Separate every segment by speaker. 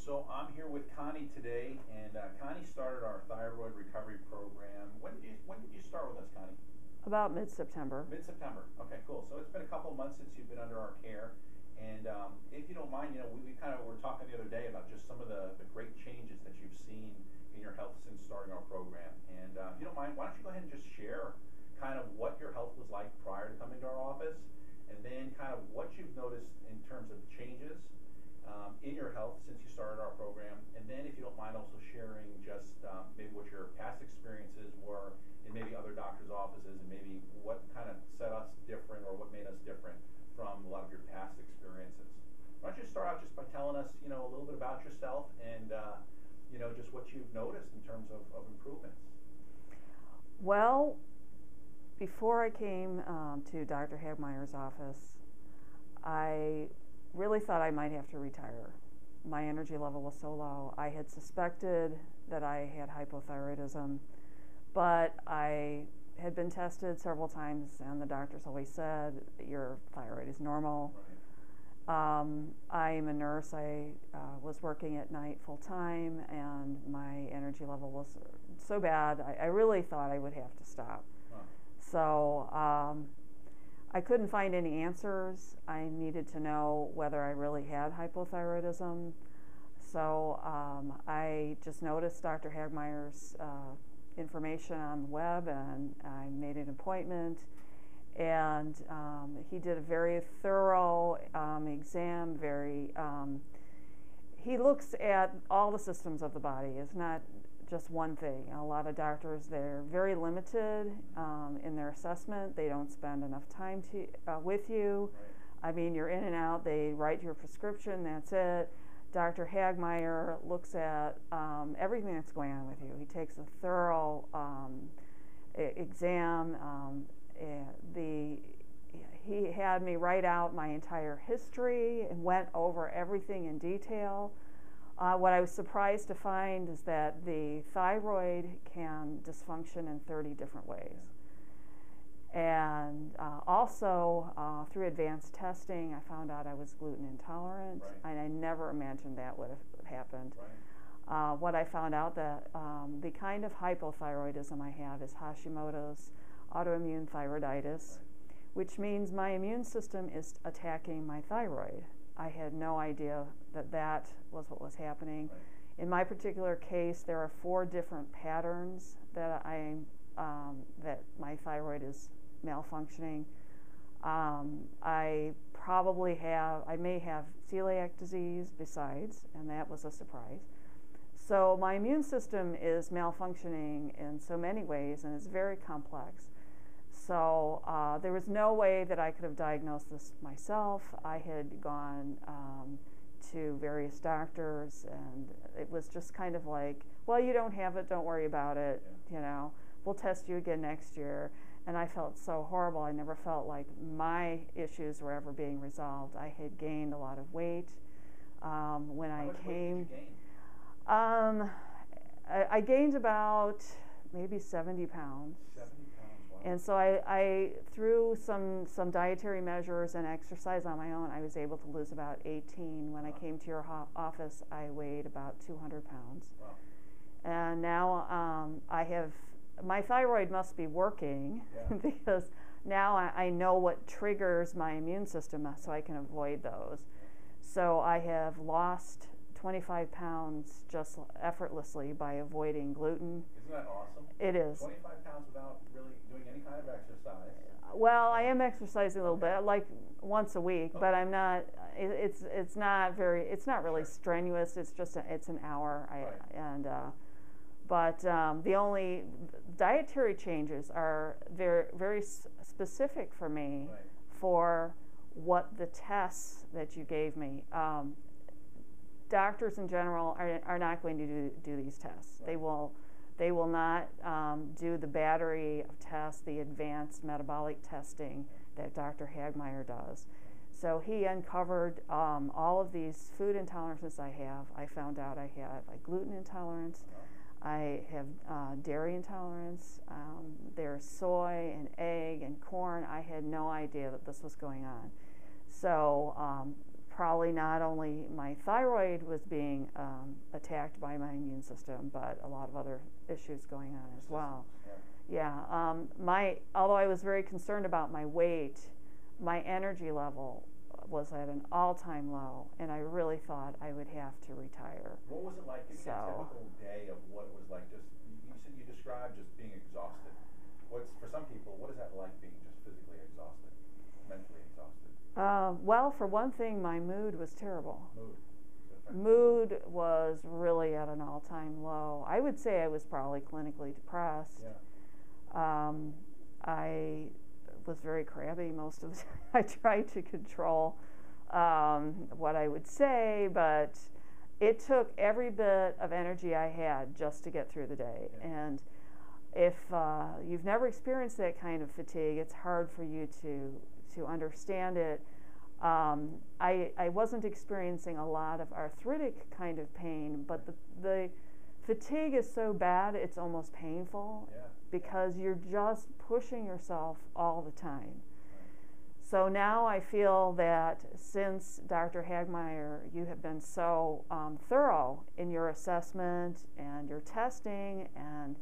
Speaker 1: So I'm here with Connie today, and Connie started our thyroid recovery program. When did you start with us, Connie?
Speaker 2: About mid-September.
Speaker 1: Mid-September. Okay, cool. So it's been a couple months since you've been under our care, and if you don't mind, we kind of were talking the other day about just some of the great changes that you've seen in your health since starting our program. And if you don't mind, why don't you go ahead and just share kind of what your health was like prior to coming to our office, and then kind of what you've noticed in terms of changes in your health since you started our program, and then if you don't mind also sharing just maybe what your past experiences were in maybe other doctors' offices, and maybe what kind of set us different or what made us different from a lot of your past experiences. Why don't you start out just by telling us, a little bit about yourself and, just what you've noticed in terms of improvements.
Speaker 2: Well, before I came to Dr. Hagmeyer's office, I really thought I might have to retire. My energy level was so low. I had suspected that I had hypothyroidism, but I had been tested several times, and the doctors always said your thyroid is normal. I am a nurse. I was working at night full time, and my energy level was so bad, I really thought I would have to stop.
Speaker 1: Wow.
Speaker 2: So I couldn't find any answers. I needed to know whether I really had hypothyroidism. So I just noticed Dr. Hagmeyer's information on the web, and I made an appointment. And he did a very thorough exam. He looks at all the systems of the body. It's not just one thing. A lot of doctors, they're very limited in their assessment. They don't spend enough time with you.
Speaker 1: Right.
Speaker 2: I mean, you're in and out. They write your prescription, that's it. Dr. Hagmeyer looks at everything that's going on with you. He takes a thorough exam. He had me write out my entire history and went over everything in detail. What I was surprised to find is that the thyroid can dysfunction in 30 different ways. And also, through advanced testing, I found out I was gluten intolerant,
Speaker 1: right.
Speaker 2: and I never imagined that would have happened.
Speaker 1: Right.
Speaker 2: What I found out that the kind of hypothyroidism I have is Hashimoto's autoimmune thyroiditis,
Speaker 1: Right.
Speaker 2: which means my immune system is attacking my thyroid. I had no idea that was what was happening.
Speaker 1: Right.
Speaker 2: In my particular case, there are 4 different patterns that that my thyroid is malfunctioning. I may have celiac disease besides, and that was a surprise. So my immune system is malfunctioning in so many ways, and it's very complex. So there was no way that I could have diagnosed this myself. I had gone to various doctors, and it was just kind of like, well, you don't have it, don't worry about it, we'll test you again next year. And I felt so horrible. I never felt like my issues were ever being resolved. I had gained a lot of weight when I came.
Speaker 1: How much weight did you gain?
Speaker 2: I gained about maybe 70 pounds.
Speaker 1: 70 pounds, wow.
Speaker 2: And so I through some dietary measures and exercise on my own, I was able to lose about 18. When I came to your office, I weighed about 200 pounds.
Speaker 1: Wow.
Speaker 2: And now my thyroid must be working,
Speaker 1: Yeah.
Speaker 2: because now I know what triggers my immune system, so I can avoid those. So I have lost 25 pounds just effortlessly by avoiding gluten.
Speaker 1: Isn't that awesome?
Speaker 2: It is.
Speaker 1: 25 pounds without really doing any kind of exercise.
Speaker 2: Well, I am exercising a little bit, like once a week, but I'm not. It's not really strenuous. It's just it's an hour.
Speaker 1: Right.
Speaker 2: But the only dietary changes are very, very specific for me,
Speaker 1: Right.
Speaker 2: for what the tests that you gave me. Doctors in general are not going to do these tests.
Speaker 1: Right.
Speaker 2: They will not do the battery of tests, the advanced metabolic testing that Dr. Hagmeyer does. So he uncovered all of these food intolerances I have. I found out I have a gluten intolerance. I have dairy intolerance. There's soy and egg and corn. I had no idea that this was going on. So probably not only my thyroid was being attacked by my immune system, but a lot of other issues going on as well. Yeah. Although I was very concerned about my weight, my energy level was at an all-time low, and I really thought I would have to retire.
Speaker 1: What was it like? Give me a typical day of what it was like. Just you said you described just being exhausted. For some people, what is that like being just physically exhausted, mentally exhausted?
Speaker 2: Well, for one thing, my mood was terrible. Mood was really at an all-time low. I would say I was probably clinically depressed.
Speaker 1: Yeah.
Speaker 2: I was very crabby most of the time. I tried to control what I would say, but it took every bit of energy I had just to get through the day.
Speaker 1: Yeah.
Speaker 2: And if you've never experienced that kind of fatigue, it's hard for you to understand it. I wasn't experiencing a lot of arthritic kind of pain, but the fatigue is so bad it's almost painful.
Speaker 1: Yeah.
Speaker 2: Because you're just pushing yourself all the time. So now I feel that since Dr. Hagmeyer, you have been so thorough in your assessment and your testing and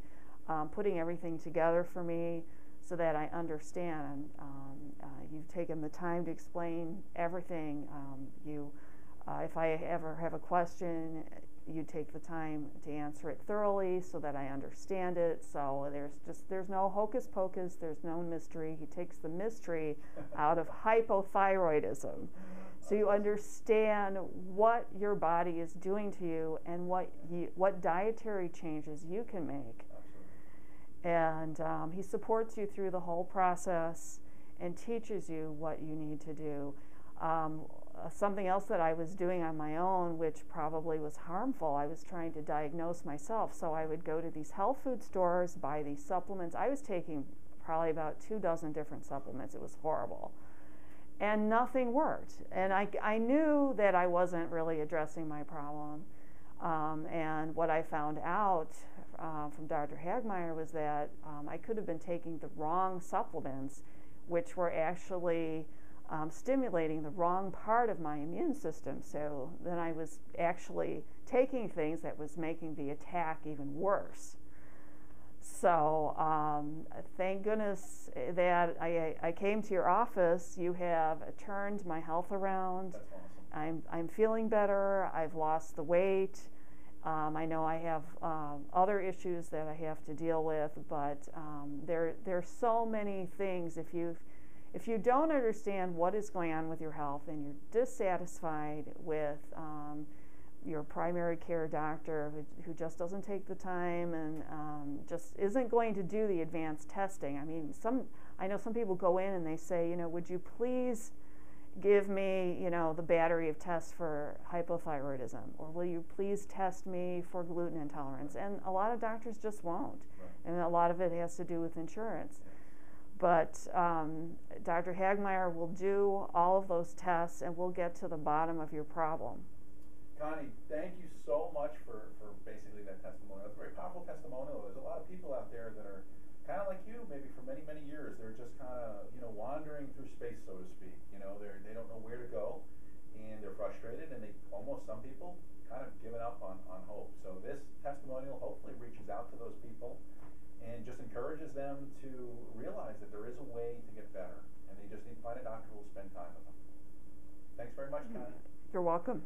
Speaker 2: putting everything together for me so that I understand. You've taken the time to explain everything. If I ever have a question, you take the time to answer it thoroughly so that I understand it. So there's no hocus pocus, there's no mystery. He takes the mystery out of hypothyroidism. So you understand what your body is doing to you and what dietary changes you can make. And he supports you through the whole process and teaches you what you need to do. Something else that I was doing on my own, which probably was harmful, I was trying to diagnose myself. So I would go to these health food stores, buy these supplements. I was taking probably about 24 different supplements. It was horrible. And nothing worked. And I knew that I wasn't really addressing my problem. And what I found out from Dr. Hagmeyer was that I could have been taking the wrong supplements, which were actually stimulating the wrong part of my immune system. So then I was actually taking things that was making the attack even worse. So thank goodness that I came to your office. You have turned my health around.
Speaker 1: That's awesome.
Speaker 2: I'm feeling better. I've lost the weight. I know I have other issues that I have to deal with, but there's so many things. If you don't understand what is going on with your health and you're dissatisfied with your primary care doctor who just doesn't take the time and just isn't going to do the advanced testing. I mean, I know some people go in and they say, would you please give me, the battery of tests for hypothyroidism, or will you please test me for gluten intolerance? And a lot of doctors just won't.
Speaker 1: Right.
Speaker 2: And a lot of it has to do with insurance. But Dr. Hagmeyer will do all of those tests and we'll get to the bottom of your problem.
Speaker 1: Connie, thank you so much for basically that testimonial. It's a very powerful testimonial. There's a lot of people out there that are kind of like you, maybe for many, many years. They're just kind of, wandering through space, so to speak. They don't know where to go, and they're frustrated, and some people kind of given up on hope. So this testimonial hopefully reaches out to those people and just encourages them to realize that there is a way to get better, and they just need to find a doctor who will spend time with them. Thanks very much, Connie.
Speaker 2: You're welcome.